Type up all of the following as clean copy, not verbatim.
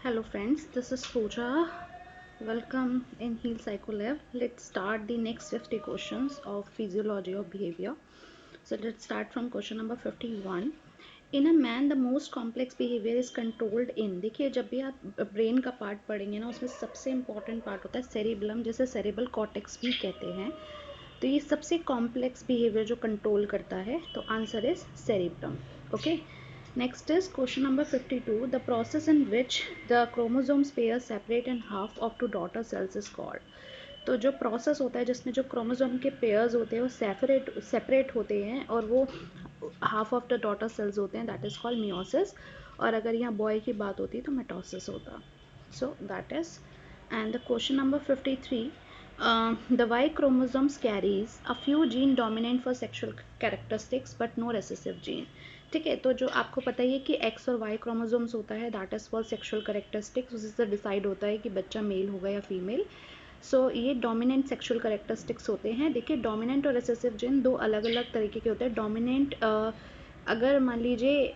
Hello friends, this is Pooja. Welcome in Heal Psycho Lab. Let's start the next 50 questions of physiology of behavior. So let's start from question number 51. In a man, the most complex behavior is controlled in. देखिए जब भी आप brain का part पढ़ेंगे ना, उसमें सबसे important part होता है सेरिबलम, जिसे सेरिबल कॉर्टेक्स भी कहते हैं. तो ये सबसे कॉम्प्लेक्स बिहेवियर जो कंट्रोल करता है, तो answer is cerebellum. Okay. Next is question number 52. The process in which the chromosomes pair separate in half of two daughter cells is called. तो जो प्रोसेस होता है जिसमें जो क्रोमोसोम के पेयर्स होते हैं वो सेपरेट होते हैं और वो half of the daughter cells होते हैं, दैट इज कॉल्ड मियोसिस. और अगर यहाँ बॉय की बात होती है तो मेटोसिस होता. So that is. And the question number 53. The Y chromosomes carries a few gene dominant for sexual characteristics but no recessive gene. ठीक है, तो जो आपको पता ही है कि एक्स और वाई क्रोमोसोम्स होता है, that is for sexual characteristics. उसी से डिसाइड होता है कि बच्चा मेल होगा या फीमेल. सो ये डोमिनेंट सेक्सुअल करेक्टरिस्टिक्स होते हैं. देखिए डोमिनेंट और रिसेसिव जीन दो अलग अलग तरीके के होते हैं. डोमिनेंट अगर मान लीजिए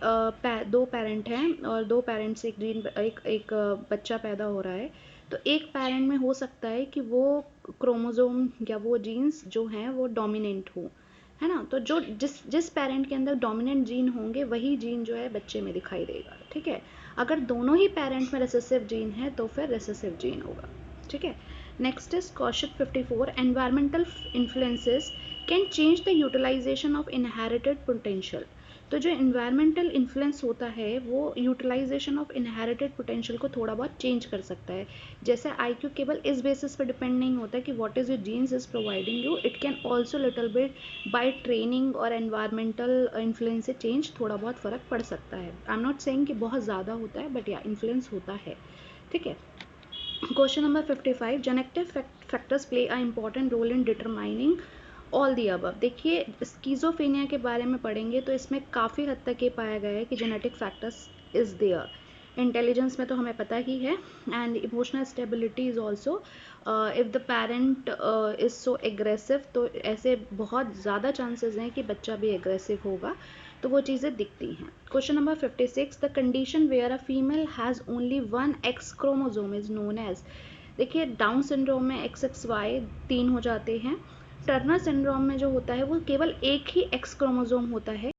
दो पेरेंट हैं और दो पेरेंट्स से एक जीन एक बच्चा पैदा हो रहा है, तो एक पेरेंट में हो सकता है कि वो क्रोमोसोम या वो जीन्स जो हैं वो डोमिनेंट हो, है ना. तो जो जिस पेरेंट के अंदर डोमिनेंट जीन होंगे वही जीन जो है बच्चे में दिखाई देगा. ठीक है. अगर दोनों ही पेरेंट में रिसेसिव जीन है तो फिर रिसेसिव जीन होगा. ठीक है. Next is question 54. Environmental influences can change the utilization of inherited potential. तो जो इन्वायरमेंटल इन्फ्लुएंस होता है वो यूटिलाइजेशन ऑफ इनहेरिटेड पोटेंशियल को थोड़ा बहुत चेंज कर सकता है. जैसे IQ केवल इस बेसिस पर डिपेंड नहीं होता कि what is your genes is providing you, it can also little bit by training और एनवायरमेंटल इन्फ्लुएंस से चेंज थोड़ा बहुत फ़र्क पड़ सकता है. आई एम नॉट सेइंग कि बहुत ज़्यादा होता है, बट या इन्फ्लुएंस होता है. ठीक है. Question number 55. Genetic factors play a important role in determining all the above. देखिए स्कीज़ोफ्रेनिया के बारे में पढ़ेंगे तो इसमें काफ़ी हद तक ये पाया गया है कि genetic factors is there. Intelligence में तो हमें पता ही है. And emotional stability is also. If the parent is so aggressive, तो ऐसे बहुत ज़्यादा चांसेस हैं कि बच्चा भी एग्रेसिव होगा. तो वो चीज़ें दिखती हैं. Question number 56. The condition where a female has only one X chromosome is known as. देखिए डाउन सिंड्रोम में XXY 3 हो जाते हैं. टर्नर सिंड्रोम में जो होता है वो केवल एक ही एक्स क्रोमोसोम होता है,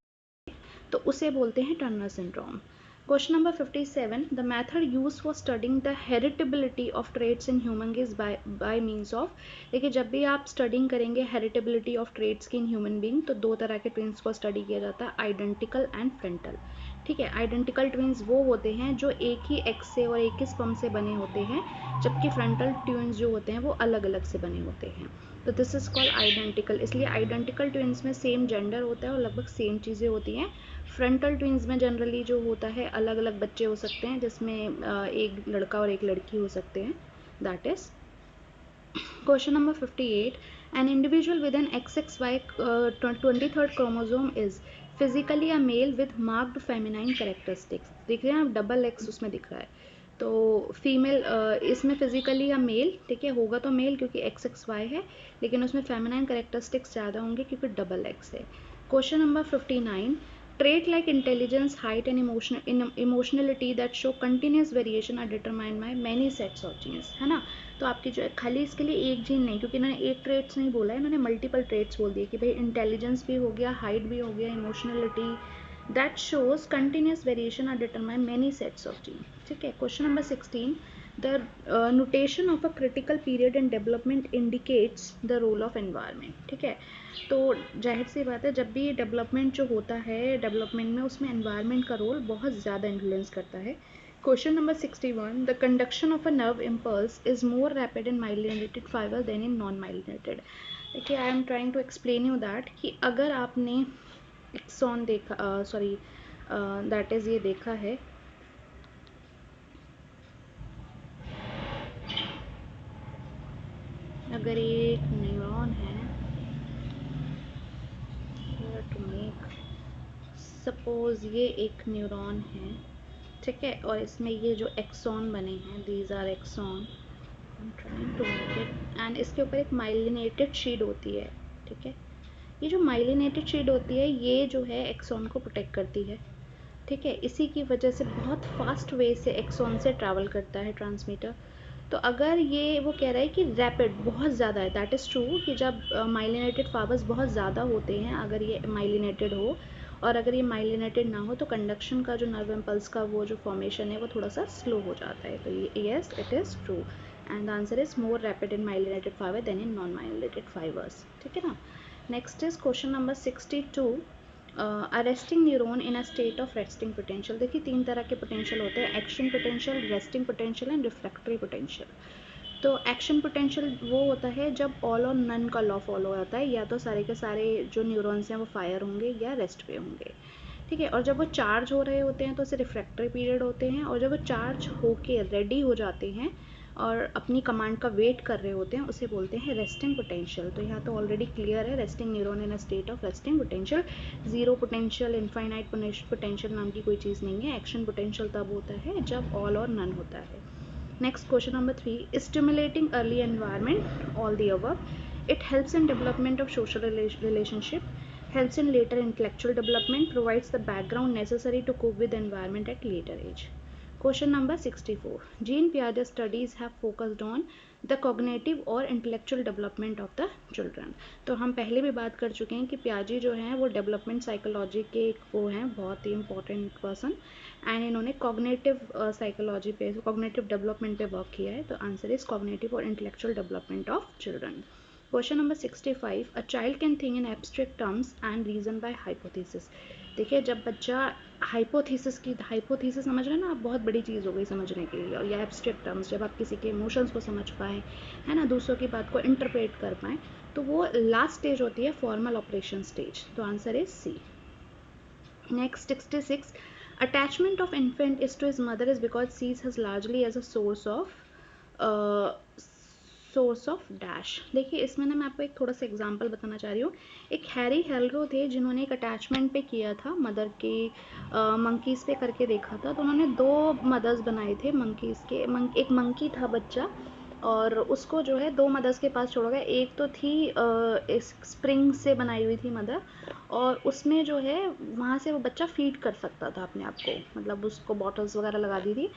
तो उसे बोलते हैं Turner syndrome. Question number 57. The method use for studying the heritability of traits in human is by means of. देखिए जब भी आप स्टडिंग करेंगे हेरिटेबिलिटी ऑफ ट्रेट्स की इन ह्यूमन बींग, तो दो तरह के ट्विंस को स्टडी किया जाता है, आइडेंटिकल एंड फ्रंटल. ठीक है. आइडेंटिकल ट्विंस वो होते हैं जो एक ही एक्स से और एक ही स्पर्म से बने होते हैं, जबकि फ्रंटल ट्विंस जो होते हैं वो अलग अलग से बने होते हैं. तो दिस इज कॉल्ड आइडेंटिकल. इसलिए आइडेंटिकल ट्विंस में सेम जेंडर होता है और लगभग सेम चीज़ें होती हैं. फ्रंटल ट्विंस में जनरली जो होता है अलग अलग बच्चे हो सकते हैं, जिसमें एक लड़का और एक लड़की हो सकते हैं. That is. Question number 58. An individual with an XXY 23rd chromosome is physically a male with marked feminine characteristics. देख रहे हैं आप, डबल एक्स उसमें दिख रहा है. तो फीमेल इसमें फिजिकली या मेल, ठीक है, होगा तो मेल क्योंकि XXY है, लेकिन उसमें फेमिनाइन कैरेक्टरिस्टिक्स ज़्यादा होंगे क्योंकि डबल एक्स है. Question number 59. Trait like intelligence, height and emotionality that show continuous variation are determined by many sets of genes. है ना. तो आपकी जो खाली इसके लिए एक जीन नहीं, क्योंकि इन्होंने एक ट्रेट्स नहीं बोला है, इन्होंने मल्टीपल ट्रेट्स बोल दिए कि भाई इंटेलिजेंस भी हो गया, हाइट भी हो गया, इमोशनलिटी that shows continuous variation are determined many sets of genes. ठीक है. Question number 16. The notation of a critical period in development indicates the role of environment. ठीक है. तो जाहिर सी बात है जब भी डेवलपमेंट जो होता है डेवलपमेंट में, उसमें एनवायरनमेंट का रोल बहुत ज़्यादा इन्फ्लुएंस करता है. Question number 61. The conduction of a nerve impulse is more rapid in myelinated fibre than in non myelinated. देखिए I am trying to explain you that कि अगर आपने एक्सॉन देखा, सॉरी दैट इज़ ये देखा है, अगर ये एक न्यूरॉन है टू मेक, सपोज ये एक न्यूरॉन है, ठीक है, और इसमें ये जो एक्सॉन बने हैं, these are axon, I am trying to make it, and इसके ऊपर एक माइलिनेटेड शीट होती है. ठीक है. ये जो माइलिनेटेड शीट होती है ये जो है एक्सॉन को प्रोटेक्ट करती है. ठीक है, इसी की वजह से बहुत फास्ट वे से एक्सॉन से ट्रैवल करता है ट्रांसमीटर। तो अगर ये वो कह रहा है कि रैपिड बहुत ज़्यादा है, दैट इज़ ट्रू कि जब माइलिनेटेड फाइबर्स बहुत ज़्यादा होते हैं, अगर ये माइलिनेटेड हो और अगर ये माइलिनेटेड ना हो तो कंडक्शन का जो नर्व इम्पल्स का वो जो फॉर्मेशन है वो थोड़ा सा स्लो हो जाता है। तो ये yes it is true and the answer is more rapid in myelinated fibre than in non myelinated fibres. ठीक है ना। Next is question number 62, arresting neuron in a state of resting potential. देखिए 3 तरह के पोटेंशियल होते हैं, action potential, resting potential and refractory potential. तो action potential वो होता है जब ऑल और नन का लॉ फॉलो होता है, या तो सारे के सारे जो न्यूरॉन्स हैं वो फायर होंगे या रेस्ट पे होंगे। ठीक है, और जब वो चार्ज हो रहे होते हैं तो उसे रिफ्रैक्टरी पीरियड होते हैं, और जब वो चार्ज होके रेडी हो जाते हैं और अपनी कमांड का वेट कर रहे होते हैं उसे बोलते हैं रेस्टिंग पोटेंशियल। तो यहाँ तो ऑलरेडी क्लियर है, resting neuron in a state of resting potential. Zero potential, infinite potential नाम की कोई चीज़ नहीं है। एक्शन पोटेंशियल तब होता है जब ऑल और नन होता है। Next, question number 3, stimulating early environment, all the above. It helps in development of social relationship, helps in later intellectual development, provides the background necessary to cope with the environment at later age. Question number 64, Jean Piaget's studies have focused on the cognitive और intellectual development of the children. तो हम पहले भी बात कर चुके हैं कि पियाजी जो हैं वो डेवलपमेंट साइकोलॉजी के वो हैं बहुत ही इंपॉर्टेंट पर्सन, एंड इन्होंने कॉग्निटिव साइकोलॉजी पे, कॉग्निटिव डेवलपमेंट पे वर्क किया है। तो आंसर इज कॉग्निटिव और intellectual development of children. Question number 65, a child can think in abstract terms and reason by hypothesis. देखिए जब बच्चा हाइपोथेसिस समझ रहे हैं ना आप, बहुत बड़ी चीज़ हो गई समझने के लिए, और या एब्स्ट्रैक्ट टर्म्स जब आप किसी के इमोशंस को समझ पाएँ, है ना, दूसरों की बात को इंटरप्रेट कर पाएँ, तो वो लास्ट स्टेज होती है फॉर्मल ऑपरेशन स्टेज। तो answer is C. Next, 66, attachment of infant is to his mother is because sees his largely as a source of dash। देखिए इसमें ना मैं आपको एक थोड़ा सा एग्जांपल बताना चाह रही हूँ। एक हैरी हेल्रो थे जिन्होंने एक अटैचमेंट पे किया था मदर के मंकीज़ पे करके देखा था। तो उन्होंने 2 मदर्स बनाए थे मंकीज़ के। एक मंकी था बच्चा, और उसको जो है 2 मदर्स के पास छोड़ा गया। एक तो थी इस स्प्रिंग से बनाई हुई थी मदर, और उसमें जो है वहाँ से वो बच्चा फीड कर सकता था अपने आप को, मतलब उसको बॉटल्स वगैरह लगा दी थी।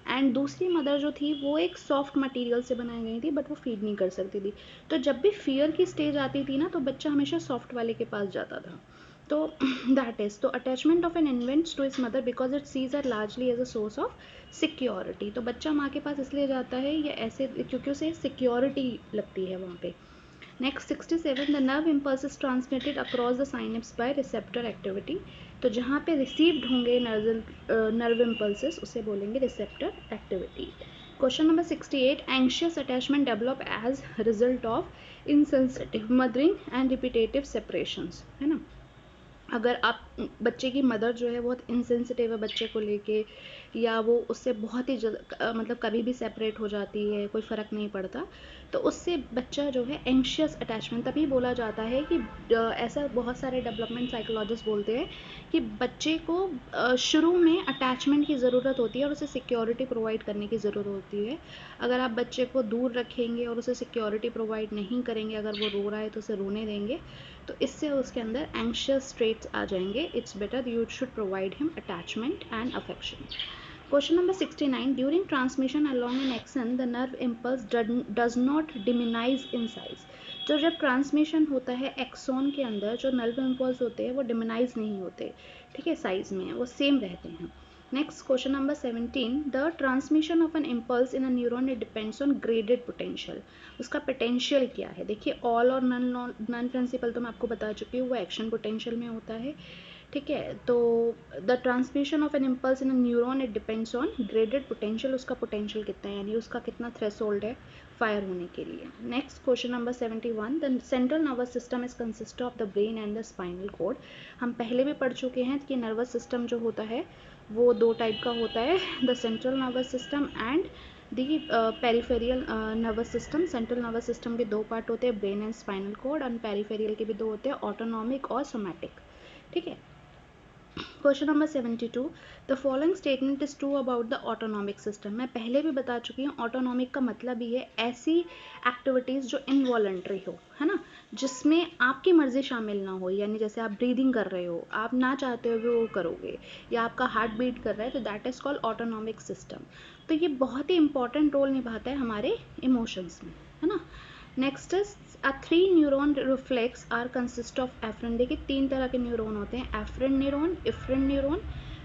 एंड दूसरी मदर जो थी वो एक सॉफ्ट मटेरियल से बनाई गई थी, बट वो फीड नहीं कर सकती थी। तो जब भी फियर की स्टेज आती थी ना तो बच्चा हमेशा सॉफ्ट वाले के पास जाता था। तो दैट इज, तो attachment of an infants to is mother because it sees are largely as a source of security. तो बच्चा माँ के पास इसलिए जाता है या ऐसे क्योंकि उसे सिक्योरिटी लगती है वहाँ पे। Next 67, the nerve impulse is transmitted across the synapse by receptor activity. तो जहाँ पे रिसीव्ड होंगे नर्व इम्पल्सेस उसे बोलेंगे receptor activity. Question number 68, anxious attachment develop as result of insensitive mothering and repetitive separations, है ना। अगर आप बच्चे की मदर जो है बहुत इनसेंसिटिव है बच्चे को लेके, या वो उससे बहुत ही मतलब कभी भी सेपरेट हो जाती है, कोई फ़र्क नहीं पड़ता, तो उससे बच्चा जो है एंशियस अटैचमेंट, तभी बोला जाता है कि ऐसा बहुत सारे डेवलपमेंट साइकोलॉजिस्ट बोलते हैं कि बच्चे को शुरू में अटैचमेंट की ज़रूरत होती है और उसे सिक्योरिटी प्रोवाइड करने की ज़रूरत होती है। अगर आप बच्चे को दूर रखेंगे और उसे सिक्योरिटी प्रोवाइड नहीं करेंगे, अगर वो रो रहा है तो उसे रोने देंगे, तो इससे उसके अंदर एंशियस ट्रेट्स आ जाएंगे। It's better you should provide him attachment and affection. Question number 69, during transmission along an axon the nerve impulse does not diminish in size। तो जब ट्रांसमिशन होता है एक्सॉन के अंदर जो नर्व इम्पल्स होते हैं वो डिमिनाइज नहीं होते, ठीक है, साइज में वो सेम रहते हैं। Next question number 17, the transmission of an impulse in a neuron it depends on graded potential. उसका पोटेंशियल क्या है, देखिए ऑल और नन प्रिंसिपल तो मैं आपको बता चुकी हूँ, वो एक्शन पोटेंशियल में होता है, ठीक है। तो the transmission of an impulse in a neuron it depends on graded potential, उसका पोटेंशियल कितना है, यानी उसका कितना थ्रेशोल्ड है फायर होने के लिए। Next question number 71, the central nervous system is consist of the brain and the spinal cord. हम पहले भी पढ़ चुके हैं कि नर्वस सिस्टम जो होता है वो 2 टाइप का होता है, the central nervous system and the peripheral nervous system. Central nervous system के 2 पार्ट होते हैं, ब्रेन एंड स्पाइनल कॉर्ड, और पेरिफेरियल के भी 2 होते हैं, ऑटोनॉमिक और सोमैटिक, ठीक है। Question number 72, the following statement is true about the autonomic system. मैं पहले भी बता चुकी हूँ ऑटोनॉमिक का मतलब ही है ऐसी एक्टिविटीज़ जो इनवॉलंटरी हो, है ना। जिसमें आपकी मर्जी शामिल ना हो, यानी जैसे आप ब्रीदिंग कर रहे हो, आप ना चाहते हो भी वो करोगे, या आपका हार्ट बीट कर रहा है, तो that is called autonomic system. तो ये बहुत ही इंपॉर्टेंट रोल निभाता है हमारे इमोशंस में, है ना। Next is a 3 neuron reflex are consist of afferent. देखिए 3 तरह के न्यूरॉन होते हैं, afferent neuron, efferent neuron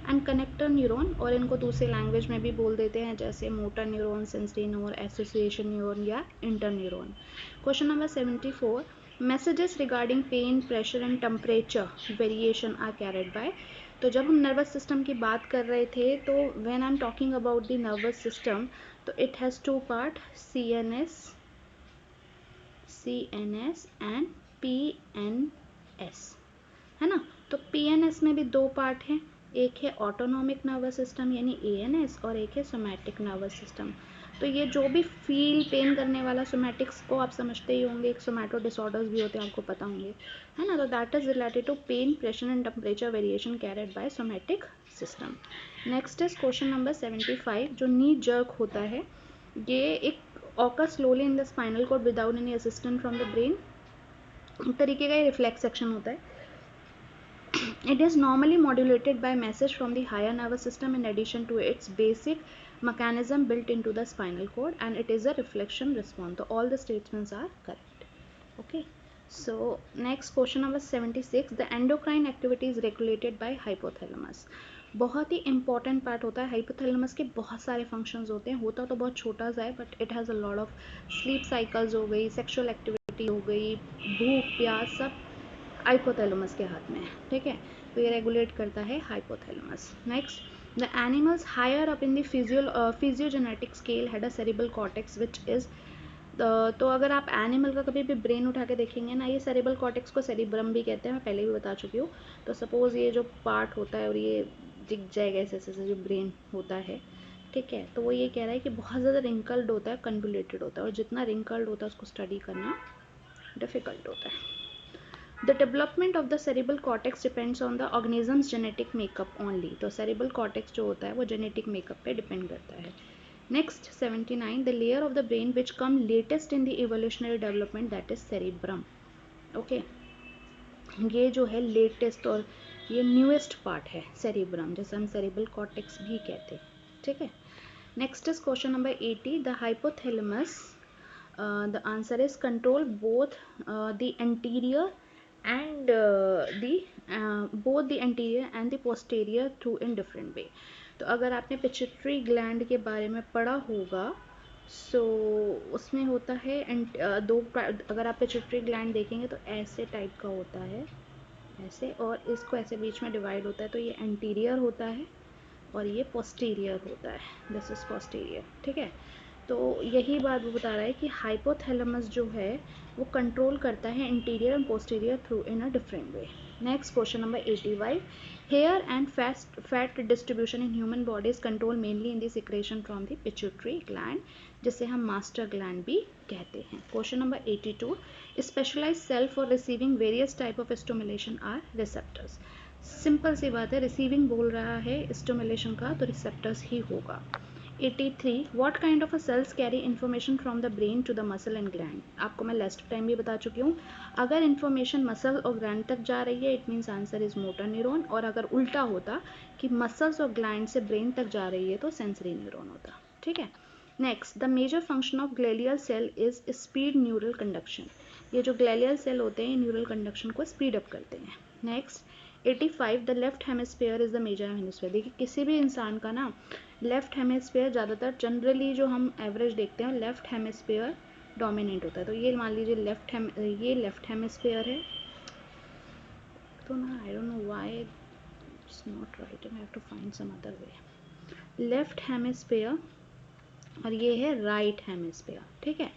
and connector neuron, और इनको दूसरे लैंग्वेज में भी बोल देते हैं जैसे motor neuron, sensory neuron, association neuron या inter neuron. Question number 74, messages regarding pain, pressure and temperature variation are carried by। तो जब हम नर्वस सिस्टम की बात कर रहे थे, तो when I am talking about the nervous system, तो it has 2 part, CNS and PNS, है ना। तो PNS में भी 2 पार्ट हैं, एक है ऑटोनॉमिक नर्वस सिस्टम यानी ANS, और एक है सोमैटिक नर्वस सिस्टम। तो ये जो भी फील पेन करने वाला, सोमैटिक्स को आप समझते ही होंगे, एक सोमैटो डिसऑर्डर्स भी होते हैं, आपको पता होंगे, है ना। तो that is related to pain, pressure and temperature variation carried by somatic system. Next is question number 75, जो नी जर्क होता है, ये एक occurs slowly in the spinal cord without any assistance from the brain तरीके का ये रिफ्लेक्स सेक्शन होता है। It is normally modulated by message from the higher nervous system in addition to its basic mechanism built into the spinal cord, and it is a reflection response. So all the statements are correct. Okay. So next question number 76, the endocrine activity is regulated by hypothalamus। बहुत ही important part होता है hypothalamus के। बहुत सारे functions होते हैं, होता तो बहुत छोटा सा है, but it has a lot of sleep cycles हो गई, सेक्सुअल एक्टिविटी हो गई, भूख प्यास, सब हाइपोथैलेमस के हाथ में है, ठीक है। तो ये रेगुलेट करता है hypothalamus. Next, the animals higher up in the phylogenetic scale had a cerebral cortex which is, तो अगर आप एनिमल का कभी भी ब्रेन उठा के देखेंगे ना, ये सेरिब्रल कॉर्टेक्स को सेरिब्रम भी कहते हैं, मैं पहले भी बता चुकी हूँ। तो सपोज ये जो पार्ट होता है और ये दिख जाएगा ऐसे ऐसे जो ब्रेन होता है, ठीक है। तो वो ये कह रहा है कि बहुत ज़्यादा रिंकल्ड होता है, कन्वोल्यूटेड होता है, और जितना रिंकल्ड होता है उसको स्टडी करना डिफिकल्ट होता है। The development of the cerebral cortex depends on the organism's genetic makeup only। तो cerebral cortex जो होता है वो genetic makeup पे depend करता है। Next 79, the layer of the brain which come latest in the evolutionary development, that is cerebrum। Okay, ये जो है latest और ये newest part है cerebrum, जैसे हम cerebral cortex भी कहते हैं, ठीक है। Next is question number 80, the hypothalamus, the answer is control both the anterior and both the anterior and the posterior through in different way। तो अगर आपने पिट्यूटरी ग्लैंड के बारे में पढ़ा होगा, सो उसमें होता है दो, अगर आप पिट्यूटरी ग्लैंड देखेंगे तो ऐसे टाइप का होता है, ऐसे, और इसको ऐसे बीच में डिवाइड होता है, तो ये एंटीरियर होता है और ये पोस्टीरियर होता है, दिस इज पोस्टीरियर, ठीक है। तो यही बात वो बता रहा है कि हाइपोथैलेमस जो है वो कंट्रोल करता है interior and posterior through in a different way. Next question number 85, hair and fat distribution in human body is control mainly in the secretion from the pituitary gland, जिसे हम मास्टर ग्लैंड भी कहते हैं। Question number 82, specialised cell for receiving various type of stimulation are receptors. Simple सी बात है, receiving बोल रहा है स्टिमुलेशन का, तो रिसेप्टर्स ही होगा। 83, what kind of a cells carry information from the brain to the muscle and gland. आपको मैं लास्ट टाइम भी बता चुकी हूँ, अगर इन्फॉर्मेशन मसल और ग्लैंड तक जा रही है it means answer is motor neuron, और अगर उल्टा होता कि मसल्स और ग्लैंड से ब्रेन तक जा रही है तो सेंसरी न्यूरॉन होता, ठीक है। Next, the major function of glial cell is speed neural conduction. ये जो ग्लेलियल सेल होते हैं न्यूरल कंडक्शन को स्पीड अप करते हैं। Next 85, the left hemisphere is the major hemisphere. देखिए किसी भी इंसान का ना लेफ्ट हेमिस्फीयर ज़्यादातर जनरली जो हम एवरेज देखते हैं लेफ्ट हेमिस्फीयर डोमिनेंट होता है। तो ये मान लीजिए ये लेफ्ट हेमिस्फीयर है, तो ना I don't know why it's not right, I have to find some other way. Left hemisphere और ये है राइट हेमिस्फीयर, ठीक है।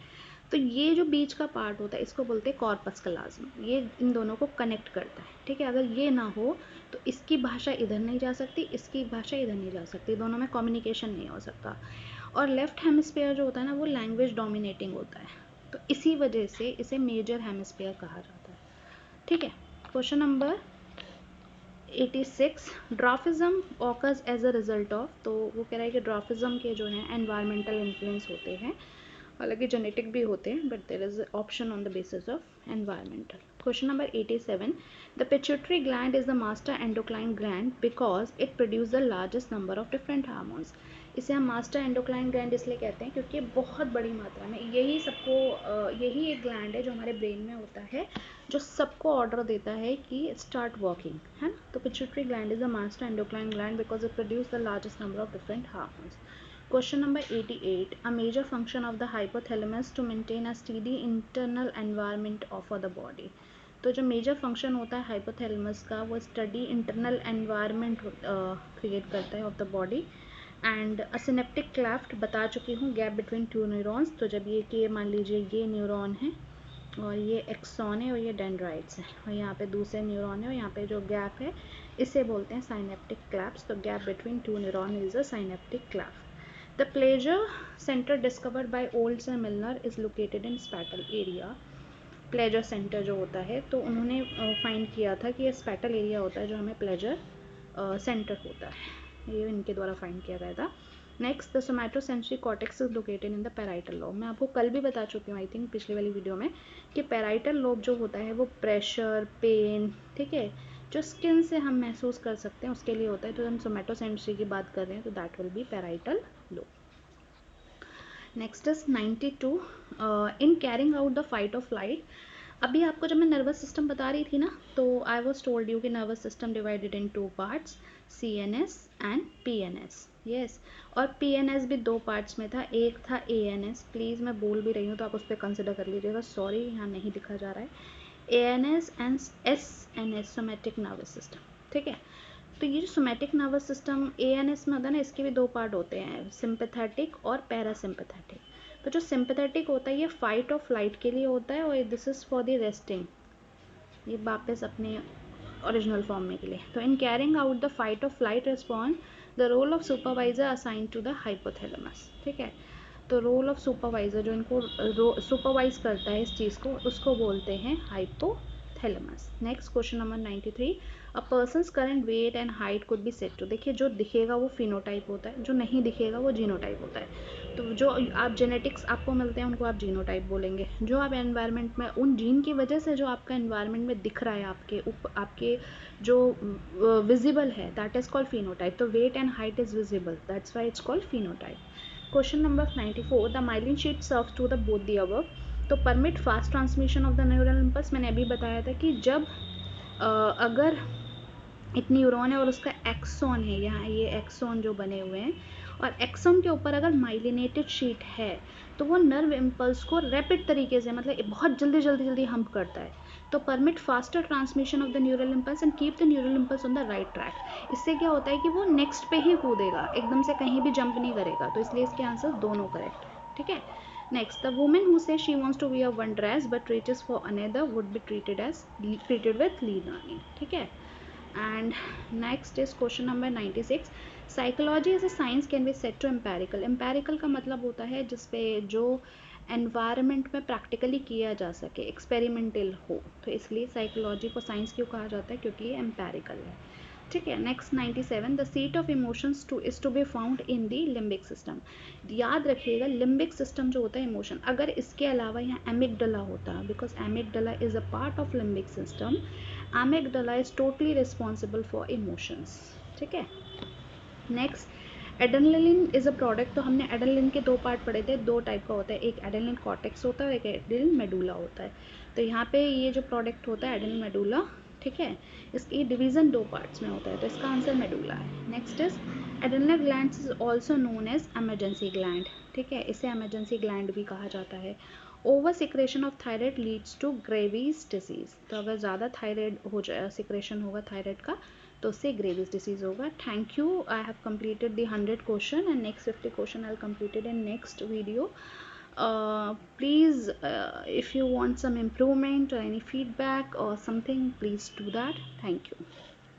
तो ये जो बीच का पार्ट होता है इसको बोलते हैं कॉर्पस कलाज्म, ये इन दोनों को कनेक्ट करता है, ठीक है। अगर ये ना हो तो इसकी भाषा इधर नहीं जा सकती, इसकी भाषा इधर नहीं जा सकती, दोनों में कम्युनिकेशन नहीं हो सकता। और लेफ्ट हेमिस्फीयर जो होता है ना वो लैंग्वेज डोमिनेटिंग होता है, तो इसी वजह से इसे मेजर हेमिस्फीयर कहा जाता है, ठीक है। Question number 86, dwarfism occurs as a result of, तो वो कह रहा है कि ड्राफिज्म के जो हैं एनवायरमेंटल इन्फ्लुएंस होते हैं हालांकि जेनेटिक भी होते हैं, but there is option on the basis of environmental. Question number 87. The pituitary gland is the master endocrine gland because it produce the largest number of different hormones. इसे हम master endocrine gland इसलिए कहते हैं क्योंकि बहुत बड़ी मात्रा में यही एक ग्लैंड है जो हमारे ब्रेन में होता है, जो सबको ऑर्डर देता है कि स्टार्ट वर्किंग, है ना. तो pituitary gland is the master endocrine gland because it produce the largest number of different hormones. Question number 88. A major function of the hypothalamus to maintain a steady internal environment for the body. तो जो major function होता है hypothalamus का वो study internal environment create करता है of the body. And synaptic cleft बता चुकी हूँ, गैप बिटवीन टू न्यूरॉन्स. तो जब ये मान लीजिए ये न्यूरॉन है और ये एक्सॉन है और ये डेंड्राइट्स है और यहाँ पे दूसरे न्यूरॉन है और यहाँ पे जो गैप है इसे बोलते हैं साइनेप्टिक क्लेफ्ट. तो gap between two neuron is a synaptic cleft. The pleasure center discovered by Olds and Milner is located in Spatal area. Pleasure centre जो होता है तो उन्होंने फाइंड किया था कि ये स्पैटल एरिया होता है जो हमें प्लेजर सेंटर होता है, ये इनके द्वारा फाइंड किया गया था. Next, the somatosensory cortex is located in the parietal lobe. मैं आपको कल भी बता चुकी हूँ आई थिंक पिछली वाली वीडियो में कि पैराइटल लोब जो होता है वो प्रेशर, पेन, ठीक है, जो स्किन से हम महसूस कर सकते हैं उसके लिए होता है. तो हम सोमैटोसेंसरी की बात कर रहे हैं तो that will be parietal lobe. Next is 92. In carrying out the fight of flight. अभी आपको जब मैं नर्वस सिस्टम बता रही थी ना तो आई वॉज टोल्ड यू कि nervous system divided in two parts, CNS and PNS. Yes, और PNS भी दो पार्ट्स में था, एक था ANS. प्लीज़ मैं बोल भी रही हूँ तो आप उस पर कंसिडर कर लीजिएगा, सॉरी यहाँ नहीं लिखा जा रहा है. ANS and SNS somatic nervous system, ठीक है. तो ये जो सोमैटिक नर्वस सिस्टम ANS में होता है ना, इसके भी दो पार्ट होते हैं, सिंपैथेटिक और पैरासिम्पैथेटिक. तो जो सिंपैथेटिक होता है ये फाइट और फ्लाइट के लिए होता है और this is for the resting, ये वापस अपने ओरिजिनल फॉर्म में के लिए. तो in carrying out the fight और flight response the role of supervisor assign to the hypothalamus, ठीक है. तो रोल ऑफ सुपरवाइजर जो इनको सुपरवाइज करता है इस चीज़ को, उसको बोलते हैं hypothalamus. Next question number 93. A person's current weight and height could be set to. देखिए जो दिखेगा वो फिनोटाइप होता है, जो नहीं दिखेगा वो जीनोटाइप होता है. तो जो आप जेनेटिक्स आपको मिलते हैं उनको आप जीनोटाइप बोलेंगे. जो आप एनवायरनमेंट में उन जीन की वजह से जो आपका एनवायरनमेंट में दिख रहा है आपके जो विजिबल है दैट इज कॉल्ड फिनोटाइप. तो weight and height is visible, that's why it's called phenotype. Question number 94. The myelin sheath serve to the both the above. तो permit fast transmission of the neural impulse. मैंने अभी बताया था कि जब अगर एक न्यूरॉन है और उसका एक्सॉन है, यहाँ ये एक्सॉन जो बने हुए हैं और एक्सॉन के ऊपर अगर माइलिनेटेड शीट है तो वो नर्व इम्पल्स को रैपिड तरीके से, मतलब बहुत जल्दी हम्प करता है. तो permit faster transmission of the neural impulse and keep the neural impulse on the right track. इससे क्या होता है कि वो नेक्स्ट पे ही कूदेगा, एकदम से कहीं भी जंप नहीं करेगा. तो इसलिए इसके आंसर दोनों करेक्ट है, ठीक है. Next, the women who say she wants to wear one dress but reaches for another would be treated with lean, ठीक है. And next is question number 96. Psychology as a science can be said to empirical. Empirical का मतलब होता है जिसपे जो environment में practically किया जा सके, एक्सपेरिमेंटल हो. तो इसलिए साइकोलॉजी को साइंस क्यों कहा जाता है, क्योंकि ये एम्पेरिकल है, ठीक है. Next 97. The seat of emotions is to be found in the limbic system. याद रखिएगा लिम्बिक सिस्टम जो होता है इमोशन, अगर इसके अलावा यहाँ एमिगडला होता है, because एमिगडला is a part of limbic system. एमिगडला is totally responsible for emotions, ठीक है. Next, adrenaline is a product. तो हमने एड्रेनलिन के दो पार्ट पढ़े थे, दो टाइप का होता है, एक एड्रेनलिन कॉर्टेक्स होता है और एक एड्रेनलिन मेडुला होता है. तो यहाँ पे ये जो प्रोडक्ट होता है एड्रेनलिन मेडुला, ठीक है, इसकी डिवीजन दो पार्ट्स में होता है, तो इसका आंसर मेडुला है. Next is adrenal gland is also known as emergency gland, ठीक है, इसे इमरजेंसी ग्लैंड भी कहा जाता है. Over secretion of thyroid leads to Graves disease. तो अगर ज़्यादा थायराइड हो जाए, सिक्रेशन होगा थायराइड का, तो उससे ग्रेवीज डिसीज होगा. Thank you. I have completed the 100 question and next 50 question I'll complete it in next video. Please, if you want some improvement or any feedback or something, please do that. Thank you.